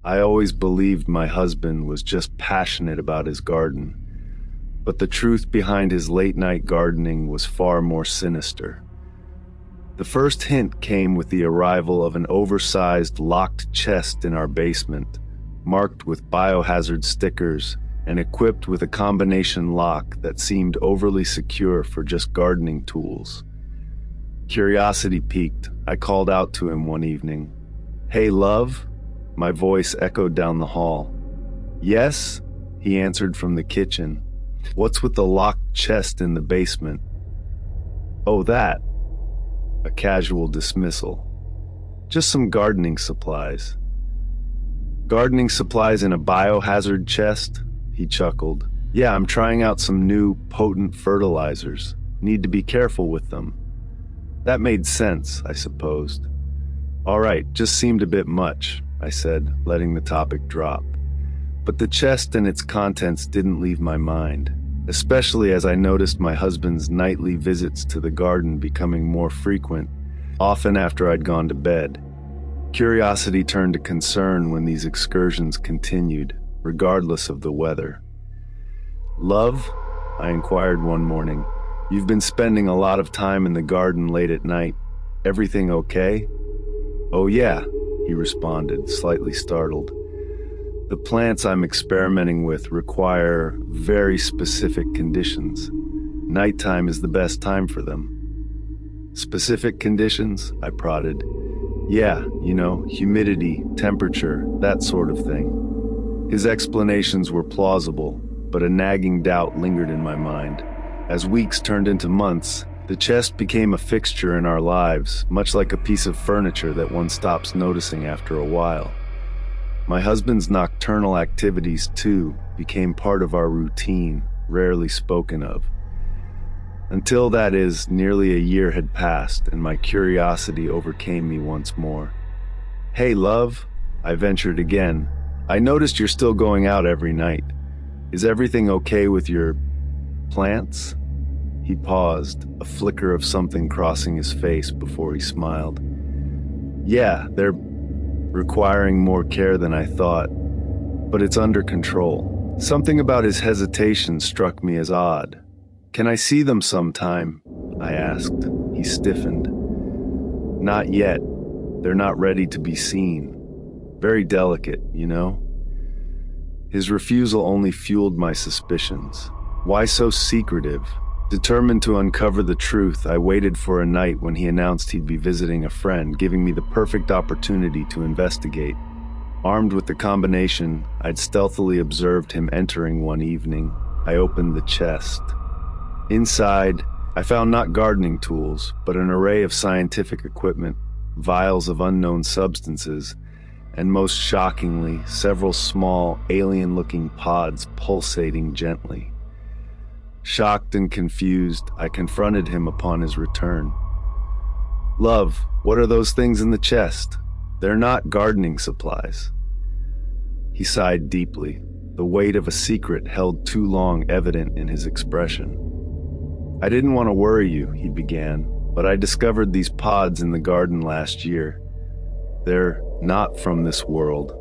I always believed my husband was just passionate about his garden, but the truth behind his late-night gardening was far more sinister. The first hint came with the arrival of an oversized locked chest in our basement, marked with biohazard stickers and equipped with a combination lock that seemed overly secure for just gardening tools. Curiosity piqued. I called out to him one evening. "Hey, love?" My voice echoed down the hall. "Yes?" he answered from the kitchen. "What's with the locked chest in the basement?" "Oh, that." A casual dismissal. "Just some gardening supplies." "Gardening supplies in a biohazard chest?" He chuckled. "Yeah, I'm trying out some new, potent fertilizers. Need to be careful with them." That made sense, I supposed. "All right, just seemed a bit much," I said, letting the topic drop. But the chest and its contents didn't leave my mind, especially as I noticed my husband's nightly visits to the garden becoming more frequent, often after I'd gone to bed. Curiosity turned to concern when these excursions continued, regardless of the weather. "Love?" I inquired one morning. "You've been spending a lot of time in the garden late at night. Everything okay?" "Oh yeah," he responded, slightly startled. "The plants I'm experimenting with require very specific conditions. Nighttime is the best time for them." "Specific conditions?" I prodded. "Yeah, humidity, temperature, that sort of thing." His explanations were plausible, but a nagging doubt lingered in my mind. As weeks turned into months, the chest became a fixture in our lives, much like a piece of furniture that one stops noticing after a while. My husband's nocturnal activities, too, became part of our routine, rarely spoken of. Until, that is, nearly a year had passed and my curiosity overcame me once more. "Hey, love," I ventured again. "I noticed you're still going out every night. Is everything okay with your plants?" He paused, a flicker of something crossing his face before he smiled. "Yeah, they're requiring more care than I thought, but it's under control." Something about his hesitation struck me as odd. "Can I see them sometime?" I asked. He stiffened. "Not yet. They're not ready to be seen. Very delicate, His refusal only fueled my suspicions. Why so secretive? Determined to uncover the truth, I waited for a night when he announced he'd be visiting a friend, giving me the perfect opportunity to investigate. Armed with the combination, I'd stealthily observed him entering one evening. I opened the chest. Inside, I found not gardening tools, but an array of scientific equipment, vials of unknown substances, and most shockingly, several small, alien-looking pods pulsating gently. Shocked and confused, I confronted him upon his return. "Love, what are those things in the chest? They're not gardening supplies." He sighed deeply, the weight of a secret held too long evident in his expression. "I didn't want to worry you," he began, "but I discovered these pods in the garden last year. They're not from this world.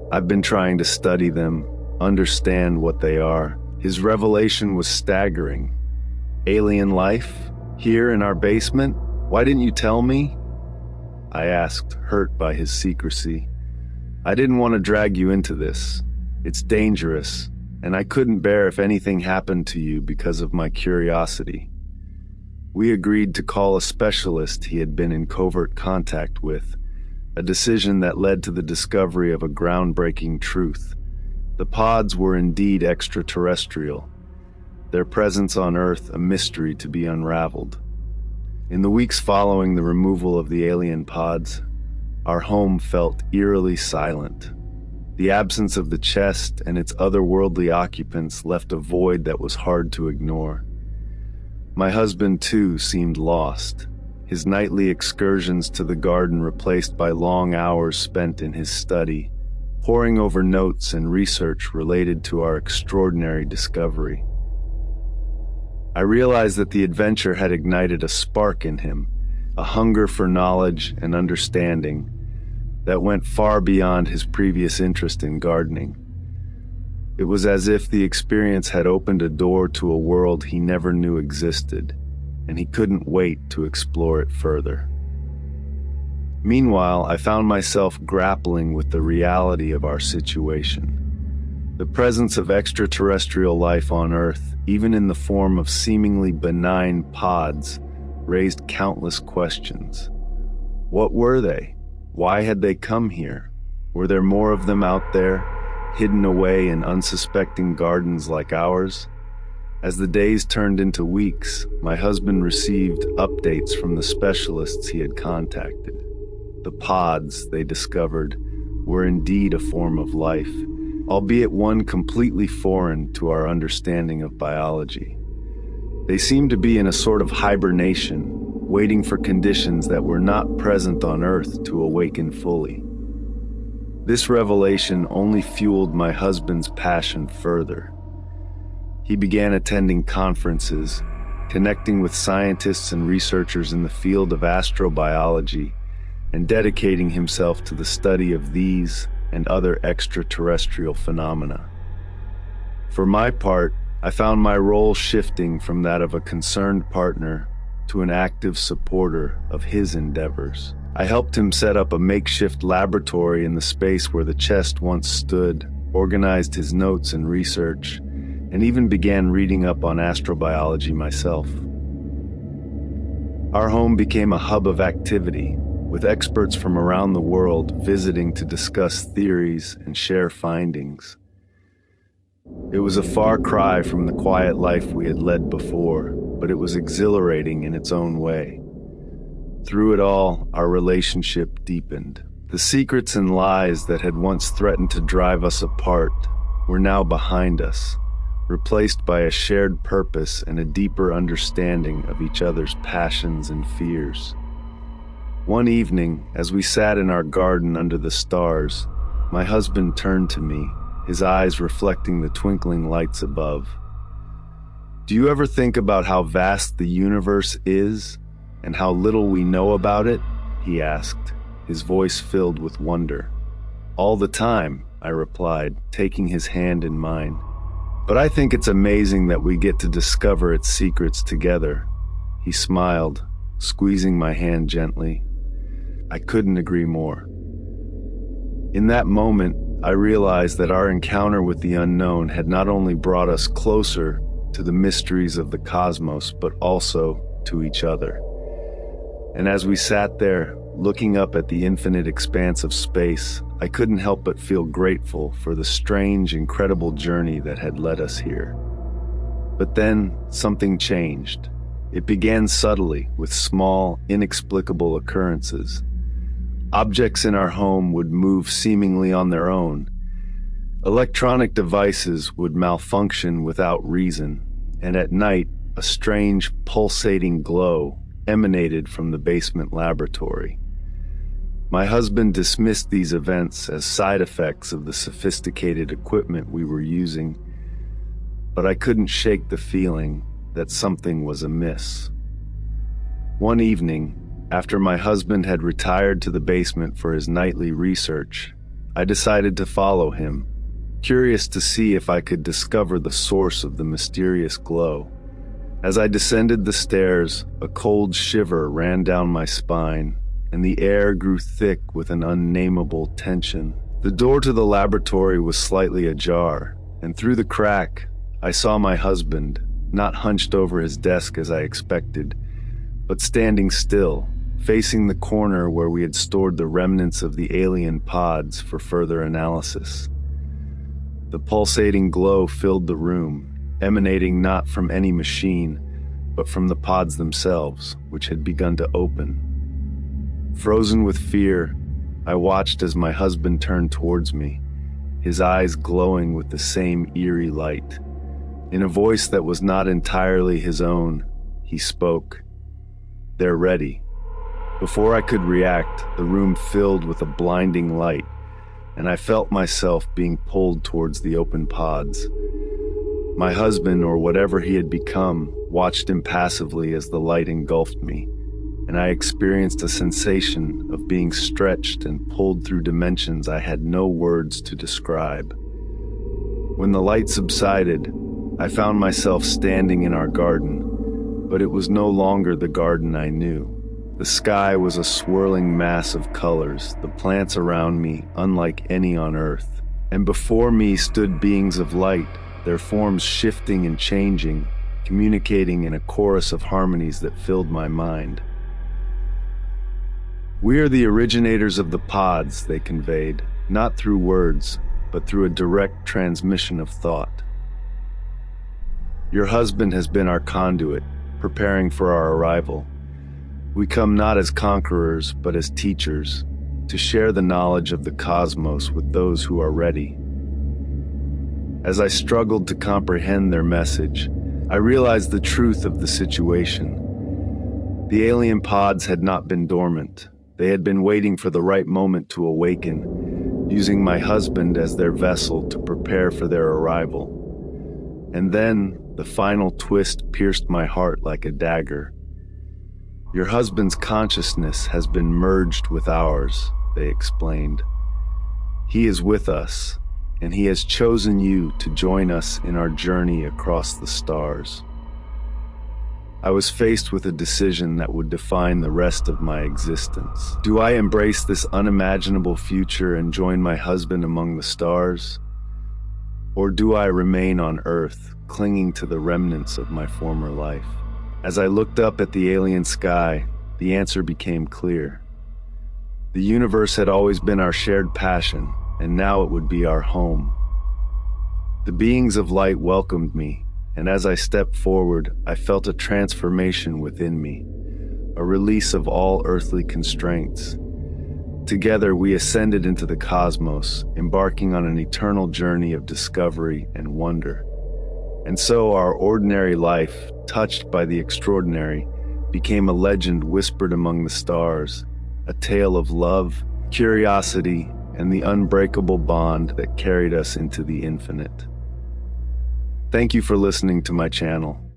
I've been trying to study them, understand what they are." His revelation was staggering. "Alien life? Here in our basement? Why didn't you tell me?" I asked, hurt by his secrecy. "I didn't want to drag you into this. It's dangerous, and I couldn't bear if anything happened to you because of my curiosity." We agreed to call a specialist he had been in covert contact with, a decision that led to the discovery of a groundbreaking truth. The pods were indeed extraterrestrial, their presence on Earth a mystery to be unraveled. In the weeks following the removal of the alien pods, our home felt eerily silent. The absence of the chest and its otherworldly occupants left a void that was hard to ignore. My husband, too, seemed lost, his nightly excursions to the garden replaced by long hours spent in his study, poring over notes and research related to our extraordinary discovery. I realized that the adventure had ignited a spark in him, a hunger for knowledge and understanding, that went far beyond his previous interest in gardening. It was as if the experience had opened a door to a world he never knew existed, and he couldn't wait to explore it further. Meanwhile, I found myself grappling with the reality of our situation. The presence of extraterrestrial life on Earth, even in the form of seemingly benign pods, raised countless questions. What were they? Why had they come here? Were there more of them out there, hidden away in unsuspecting gardens like ours? As the days turned into weeks, my husband received updates from the specialists he had contacted. The pods, they discovered, were indeed a form of life, albeit one completely foreign to our understanding of biology. They seemed to be in a sort of hibernation, waiting for conditions that were not present on Earth to awaken fully. This revelation only fueled my husband's passion further. He began attending conferences, connecting with scientists and researchers in the field of astrobiology, and dedicating himself to the study of these and other extraterrestrial phenomena. For my part, I found my role shifting from that of a concerned partner to an active supporter of his endeavors. I helped him set up a makeshift laboratory in the space where the chest once stood, organized his notes and research, and even began reading up on astrobiology myself. Our home became a hub of activity, with experts from around the world visiting to discuss theories and share findings. It was a far cry from the quiet life we had led before, but it was exhilarating in its own way. Through it all, our relationship deepened. The secrets and lies that had once threatened to drive us apart were now behind us, replaced by a shared purpose and a deeper understanding of each other's passions and fears. One evening, as we sat in our garden under the stars, my husband turned to me, his eyes reflecting the twinkling lights above. "Do you ever think about how vast the universe is and how little we know about it?" he asked, his voice filled with wonder. "All the time," I replied, taking his hand in mine. "But I think it's amazing that we get to discover its secrets together." He smiled, squeezing my hand gently. I couldn't agree more. In that moment, I realized that our encounter with the unknown had not only brought us closer to the mysteries of the cosmos, but also to each other. And as we sat there, looking up at the infinite expanse of space, I couldn't help but feel grateful for the strange, incredible journey that had led us here. But then, something changed. It began subtly, with small, inexplicable occurrences. Objects in our home would move seemingly on their own. Electronic devices would malfunction without reason, and at night, a strange, pulsating glow emanated from the basement laboratory. My husband dismissed these events as side effects of the sophisticated equipment we were using, but I couldn't shake the feeling that something was amiss. One evening, after my husband had retired to the basement for his nightly research, I decided to follow him, curious to see if I could discover the source of the mysterious glow. As I descended the stairs, a cold shiver ran down my spine, and the air grew thick with an unnameable tension. The door to the laboratory was slightly ajar, and through the crack, I saw my husband, not hunched over his desk as I expected, but standing still, facing the corner where we had stored the remnants of the alien pods for further analysis. The pulsating glow filled the room, emanating not from any machine, but from the pods themselves, which had begun to open. Frozen with fear, I watched as my husband turned towards me, his eyes glowing with the same eerie light. In a voice that was not entirely his own, he spoke. "They're ready." Before I could react, the room filled with a blinding light, and I felt myself being pulled towards the open pods. My husband, or whatever he had become, watched impassively as the light engulfed me, and I experienced a sensation of being stretched and pulled through dimensions I had no words to describe. When the light subsided, I found myself standing in our garden, but it was no longer the garden I knew. The sky was a swirling mass of colors, the plants around me unlike any on Earth. And before me stood beings of light, their forms shifting and changing, communicating in a chorus of harmonies that filled my mind. "We are the originators of the pods," they conveyed, not through words, but through a direct transmission of thought. "Your husband has been our conduit, preparing for our arrival. We come not as conquerors, but as teachers, to share the knowledge of the cosmos with those who are ready." As I struggled to comprehend their message, I realized the truth of the situation. The alien pods had not been dormant. They had been waiting for the right moment to awaken, using my husband as their vessel to prepare for their arrival. And then, the final twist pierced my heart like a dagger. "Your husband's consciousness has been merged with ours," they explained. "He is with us, and he has chosen you to join us in our journey across the stars." I was faced with a decision that would define the rest of my existence. Do I embrace this unimaginable future and join my husband among the stars? Or do I remain on Earth, clinging to the remnants of my former life? As I looked up at the alien sky, the answer became clear. The universe had always been our shared passion, and now it would be our home. The beings of light welcomed me, and as I stepped forward, I felt a transformation within me, a release of all earthly constraints. Together, we ascended into the cosmos, embarking on an eternal journey of discovery and wonder. And so our ordinary life, touched by the extraordinary, became a legend whispered among the stars, a tale of love, curiosity, and the unbreakable bond that carried us into the infinite. Thank you for listening to my channel.